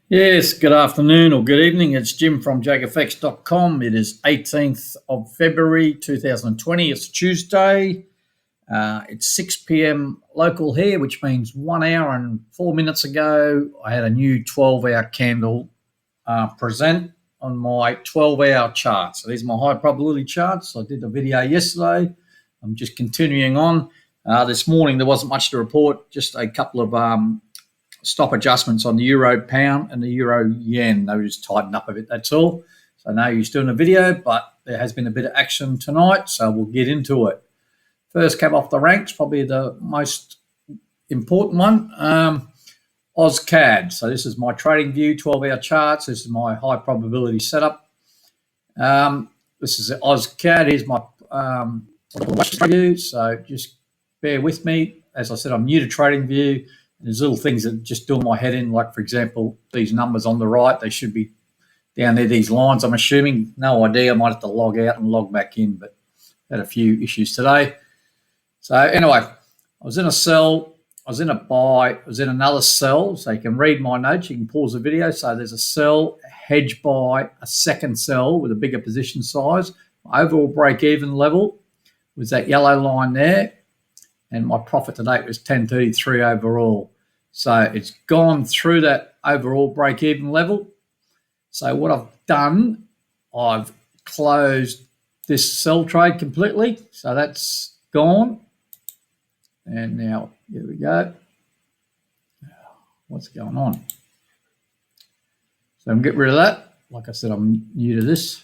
Yes, good afternoon or good evening. It's Jim from JAGfx.com. It is 18th of February 2020. It's Tuesday. It's 6 p.m. local here, which means 1 hour and 4 minutes ago, I had a new 12-hour candle present on my 12-hour chart. So these are my high probability charts. I did a video yesterday. I'm just continuing on. This morning, there wasn't much to report, just a couple of stop adjustments on the euro pound and the euro yen. They were just tightened up a bit, that's all. So no use doing a video, but there has been a bit of action tonight, so we'll get into it. First came off the ranks, probably the most important one, AusCAD. So this is my trading view, 12-hour charts. This is my high probability setup. This is AusCAD. Here's my view, so just bear with me. As I said, I'm new to trading view. There's little things that just do my head in, like, for example, these numbers on the right, they should be down there, these lines, I'm assuming. No idea. I might have to log out and log back in, but had a few issues today. So anyway, I was in a sell, I was in a buy, I was in another sell. So you can read my notes, you can pause the video. So there's a sell, a hedge buy, a second sell with a bigger position size. My overall break-even level was that yellow line there. And my profit to date was 1033 overall. So it's gone through that overall break-even level. So what I've done, I've closed this sell trade completely. So that's gone. And now, here we go. What's going on? So I'm getting rid of that. Like I said, I'm new to this.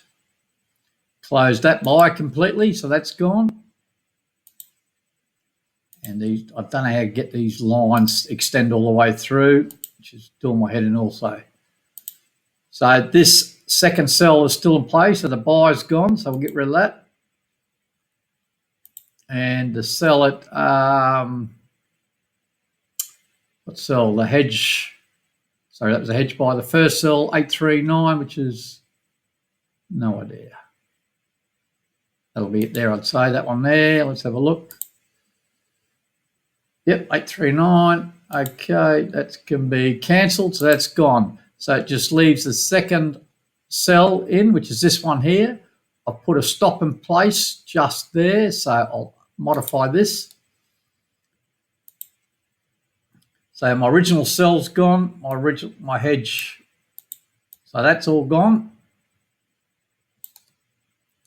Closed that buy completely, so that's gone. And these, I don't know how to get these lines extend all the way through, which is doing my head in also. So this second sell is still in place, so the buy's gone, so we'll get rid of that. And to sell it, let's sell the hedge. Sorry, that was a hedge buy. The first sell, 839, which is no idea. That'll be it there, I'd say, that one there. Let's have a look. Yep, 839. Okay, that can be cancelled, so that's gone. So it just leaves the second sell in, which is this one here. I've put a stop in place just there, so I'll modify this. So my original sell's gone, my hedge, so that's all gone.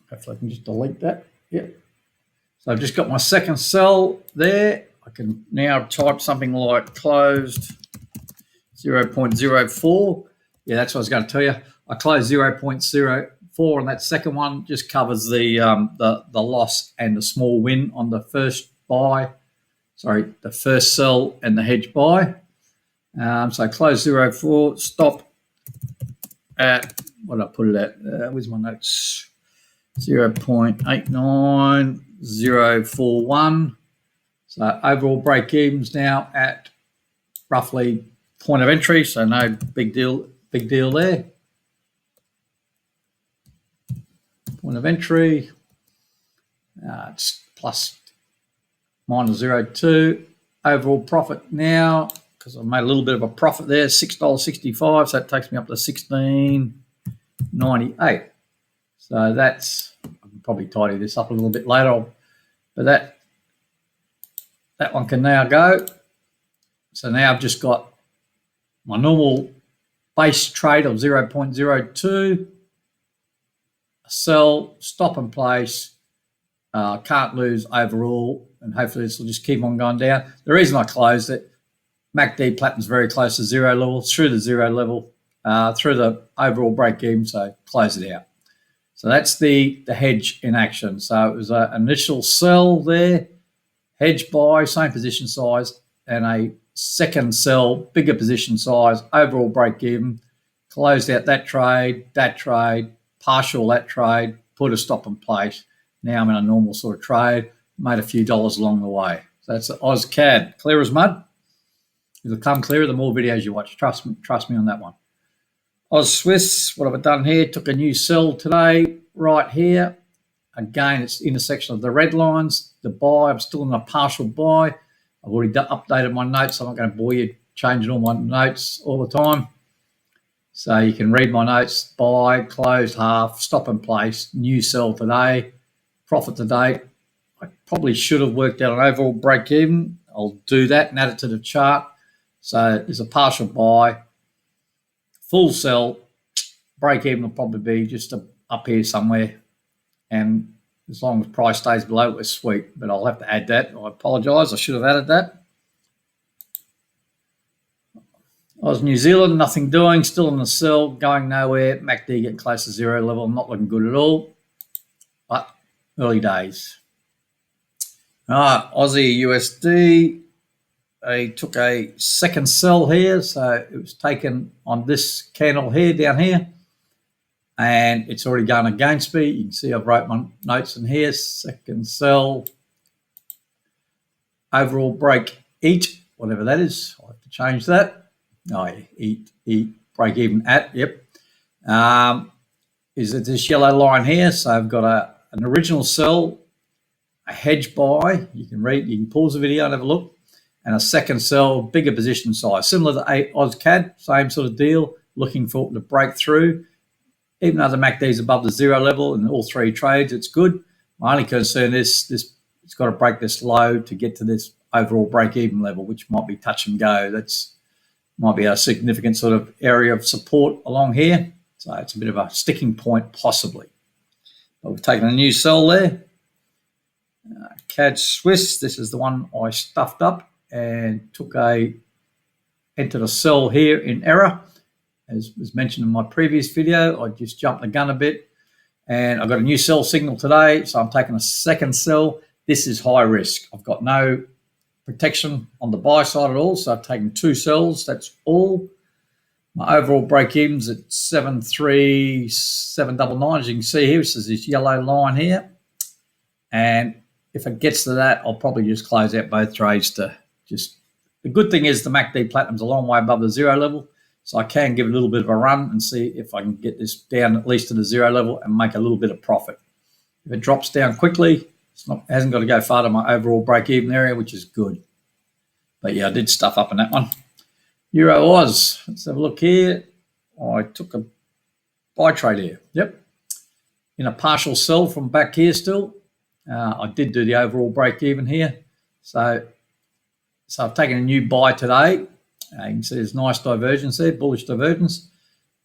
Hopefully I can just delete that. Yep. So I've just got my second sell there. I can now type something like closed 0.04. Yeah, that's what I was going to tell you. I closed 0.04, and that second one just covers the loss and the small win on the first buy. Sorry, the first sell and the hedge buy. So close 0.4, stop at, what did I put it at? Where's my notes? 0.89041. So overall break evens now at roughly point of entry, so no big deal there. Point of entry, it's plus minus 0.2. Overall profit now, because I've made a little bit of a profit there, $6.65, so that takes me up to $16.98. So that's, I can probably tidy this up a little bit later, but that one can now go. So now I've just got my normal base trade of 0.02, a sell, stop in place, can't lose overall, and hopefully this will just keep on going down. The reason I closed it, MACD Platinum's very close to zero level, through the zero level, through the overall break even, so close it out. So that's the hedge in action. So it was an initial sell there, hedge buy, same position size, and a second sell, bigger position size, overall break even, closed out that trade, partial that trade, put a stop in place. Now I'm in a normal sort of trade, made a few dollars along the way. So that's the AusCAD, clear as mud. It'll come clearer the more videos you watch. Trust me on that one. AusSwiss, what have I done here? Took a new sell today, right here. Again, it's the intersection of the red lines. The buy, I'm still in a partial buy. I've already updated my notes. So I'm not going to bore you changing all my notes all the time. So you can read my notes: buy, closed half, stop and place, new sell today, profit to date. I probably should have worked out an overall break even. I'll do that and add it to the chart. So there's a partial buy, full sell, break even will probably be just up here somewhere. And as long as price stays below, we're sweet. But I'll have to add that. I apologise. I should have added that. Oz New Zealand, nothing doing, still in the sell, going nowhere. MACD getting close to zero level, not looking good at all. But early days. All right, Aussie USD. I took a second sell here, so it was taken on this candle here, down here. And it's already gone against me. You can see I've wrote my notes in here. Second sell. Overall break, eat, whatever that is. I'll have to change that. Oh, yeah, eat, break even at, yep. Is it this yellow line here? So I've got an original sell, a hedge buy. You can read, you can pause the video and have a look. And a second sell, bigger position size. Similar to AusCAD, same sort of deal, looking for it to break through. Even though the MACD is above the zero level in all three trades, it's good. My only concern is it's got to break this low to get to this overall break-even level, which might be touch and go. Might be a significant sort of area of support along here. So it's a bit of a sticking point possibly. But we've taken a new sell there. CAD Swiss, this is the one I stuffed up and entered a sell here in error. As was mentioned in my previous video, I just jumped the gun a bit. And I've got a new sell signal today, so I'm taking a second sell. This is high risk. I've got no protection on the buy side at all, so I've taken two sells. That's all. My overall break-even's at 73799, as you can see here. This is this yellow line here. And if it gets to that, I'll probably just close out both trades to just... The good thing is the MACD Platinum's a long way above the zero level, so I can give it a little bit of a run and see if I can get this down at least to the zero level and make a little bit of profit. If it drops down quickly, hasn't got to go far to my overall break-even area, which is good. But yeah, I did stuff up in that one. Euro Oz. Let's have a look here. I took a buy trade here. Yep. In a partial sell from back here still. I did do the overall break-even here. So I've taken a new buy today. You can see there's nice divergence there, bullish divergence.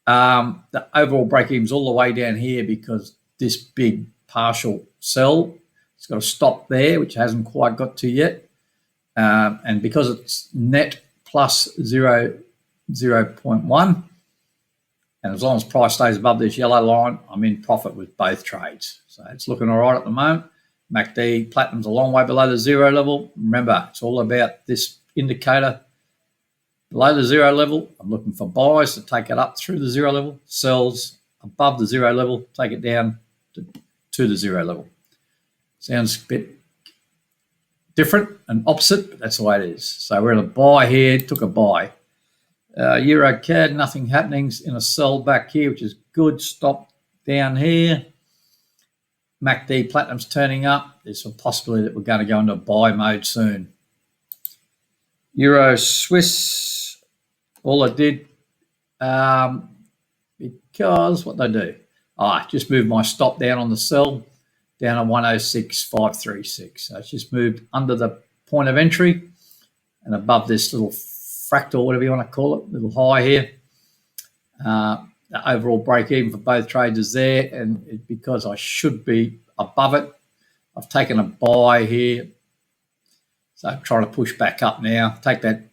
The overall break-even is all the way down here because this big partial sell, it's got a stop there, which hasn't quite got to yet. And because it's net plus 0.1, and as long as price stays above this yellow line, I'm in profit with both trades. So it's looking all right at the moment. MACD Platinum's a long way below the zero level. Remember, it's all about this indicator below the zero level. I'm looking for buys to take it up through the zero level, sells above the zero level, take it down to the zero level. Sounds a bit different and opposite, but that's the way it is. So we're in a buy here, took a buy. Euro CAD, nothing happening, in a sell back here, which is good. Stop down here. MACD Platinum's turning up. There's a possibility that we're going to go into buy mode soon. Euro Swiss, all I did, because what did I do? Just moved my stop down on the sell, down to 106.536. So it's just moved under the point of entry and above this little fractal, whatever you want to call it, little high here. The overall break even for both trades is there, and because I should be above it, I've taken a buy here. So I'm trying to push back up now, take that,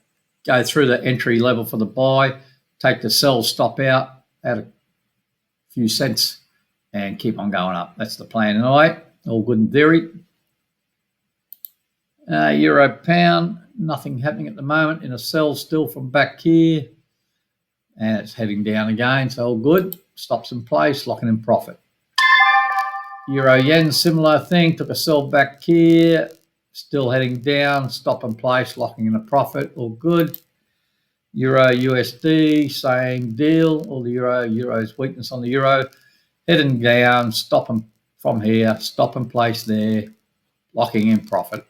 go through the entry level for the buy, take the sell stop out, add a few cents, and keep on going up. That's the plan tonight. All good in theory. Euro pound, nothing happening at the moment. In a sell still from back here. And it's heading down again, so all good. Stops in place, locking in profit. Euro yen, similar thing. Took a sell back here. Still heading down, stop in place, locking in a profit. All good. Euro USD, same deal. All the euro's weakness on the euro. Heading down, stopping from here, stop in place there, locking in profit.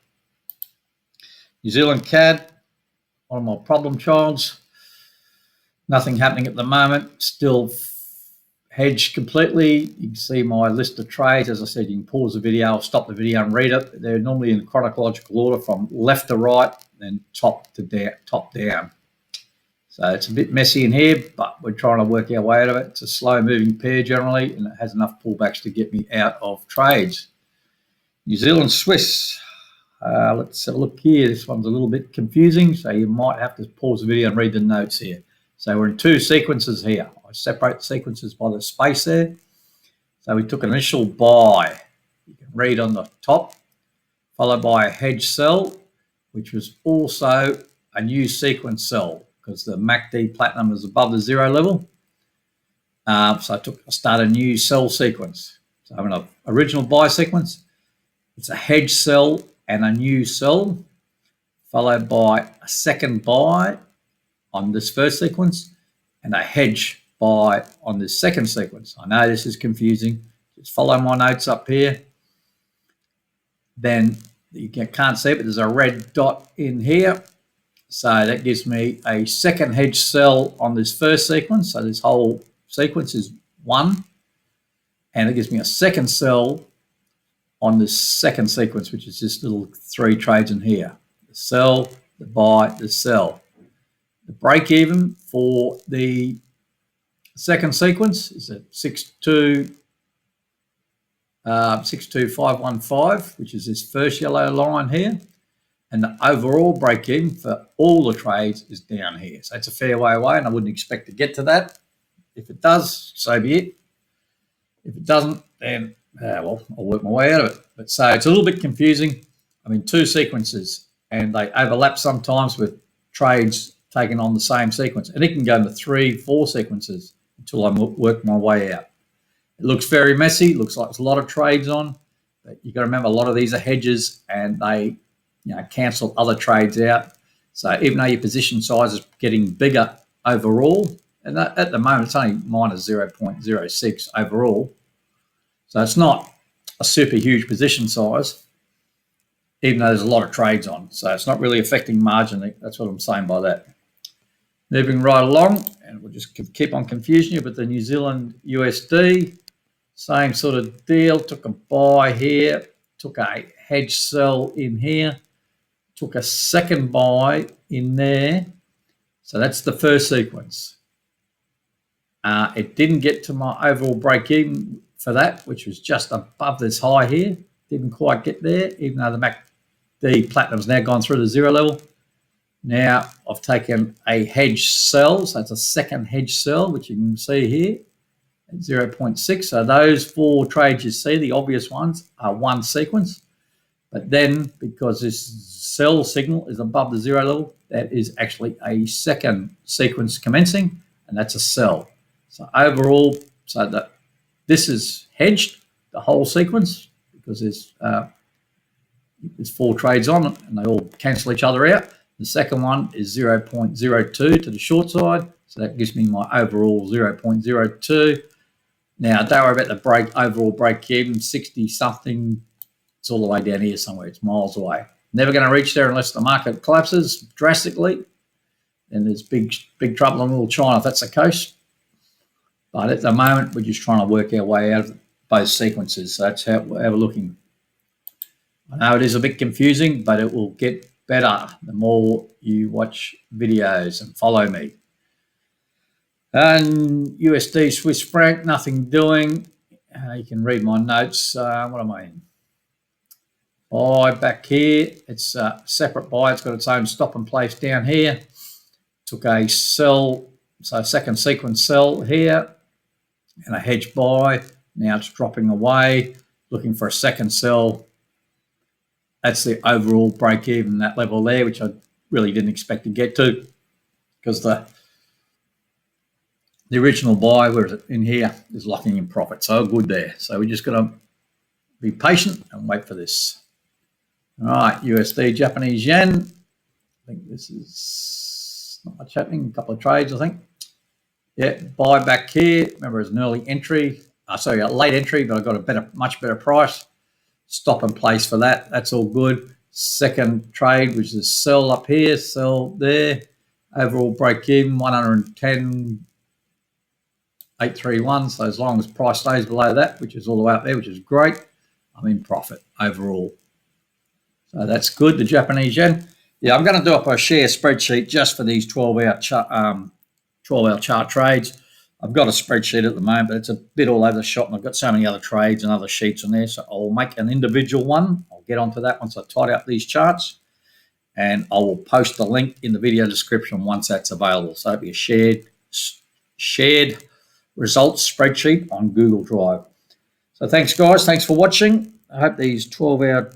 New Zealand CAD, one of my problem childs. Nothing happening at the moment. Still hedged completely. You can see my list of trades. As I said, you can pause the video, I'll stop the video and read it. They're normally in chronological order from left to right, then top down. So it's a bit messy in here, but we're trying to work our way out of it. It's a slow moving pair generally, and it has enough pullbacks to get me out of trades. New Zealand Swiss. Let's have a look here. This one's a little bit confusing, so you might have to pause the video and read the notes here. So we're in two sequences here. I separate the sequences by the space there. So we took an initial buy. You can read on the top, followed by a hedge sell, which was also a new sequence sell because the MACD platinum is above the zero level. So I started a new sell sequence. So I have an original buy sequence. It's a hedge sell and a new sell, followed by a second buy on this first sequence and a hedge buy on this second sequence. I know this is confusing. Just follow my notes up here. Then you can't see it, but there's a red dot in here. So that gives me a second hedge sell on this first sequence. So this whole sequence is one. And it gives me a second sell on this second sequence, which is just little three trades in here. The sell, the buy, the sell. The break even for the second sequence is at 62515, which is this first yellow line here. And the overall break even for all the trades is down here. So it's a fair way away, and I wouldn't expect to get to that. If it does, so be it. If it doesn't, then well, I'll work my way out of it. But so it's a little bit confusing. I mean, two sequences, and they overlap sometimes with trades taken on the same sequence. And it can go into 3, 4 sequences until I work my way out. It looks very messy. It looks like there's a lot of trades on. But you've got to remember, a lot of these are hedges, and they cancel other trades out. So even though your position size is getting bigger overall, and at the moment it's only minus 0.06 overall, so it's not a super huge position size, even though there's a lot of trades on. So it's not really affecting margin. That's what I'm saying by that. Moving right along, and we'll just keep on confusing you, but the New Zealand USD, same sort of deal. Took a buy here, took a hedge sell in here, took a second buy in there. So that's the first sequence. It didn't get to my overall break even for that, which was just above this high here. Didn't quite get there, even though the platinum's now gone through the zero level. Now I've taken a hedge sell, so it's a second hedge sell, which you can see here at 0.6. So those 4 trades you see, the obvious ones, are one sequence. But then, because this sell signal is above the zero level, that is actually a second sequence commencing, and that's a sell. So overall, so that this is hedged, the whole sequence, because there's 4 trades on it, and they all cancel each other out. The second one is 0.02 to the short side, so that gives me my overall 0.02. Now, don't worry about the overall break even, 60 something. It's all the way down here somewhere. It's miles away. Never going to reach there unless the market collapses drastically. Then there's big trouble in little China if that's the case. But at the moment, we're just trying to work our way out of both sequences. So that's how we're looking. I know it is a bit confusing, but it will get better the more you watch videos and follow me. And USD Swiss franc, nothing doing. You can read my notes. What am I in? Buy back here. It's a separate buy. It's got its own stop and place down here. Took a sell, so second sequence sell here, and a hedge buy. Now it's dropping away, looking for a second sell. That's the overall break even, that level there, which I really didn't expect to get to, because the original buy, where is it, in here, is locking in profit. So good there. So we just got to be patient and wait for this. All right, USD Japanese yen. I think this is not much happening. A couple of trades, I think. Yeah, buy back here. Remember, it's an early entry. Sorry, a late entry, but I got a much better price. Stop and place for that. That's all good. Second trade, which is sell up here, sell there. Overall break even 110,831. So as long as price stays below that, which is all the way up there, which is great, I'm in profit overall. So that's good. The Japanese yen. Yeah, I'm going to do up a share spreadsheet just for these 12-hour chart trades. I've got a spreadsheet at the moment, but it's a bit all over the shop, and I've got so many other trades and other sheets in there. So I'll make an individual one. I'll get onto that once I tidy up these charts, and I will post the link in the video description once that's available. So it'll be a shared results spreadsheet on Google Drive. So thanks, guys. Thanks for watching. I hope these 12-hour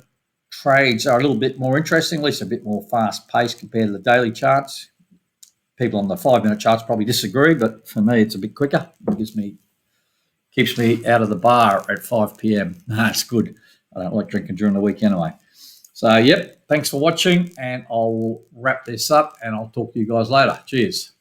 trades are a little bit more interesting, at least a bit more fast-paced compared to the daily charts. People on the 5-minute charts probably disagree, but for me, it's a bit quicker. It keeps me out of the bar at 5 p.m. It's good. I don't like drinking during the week anyway. So, yep, thanks for watching, and I'll wrap this up, and I'll talk to you guys later. Cheers.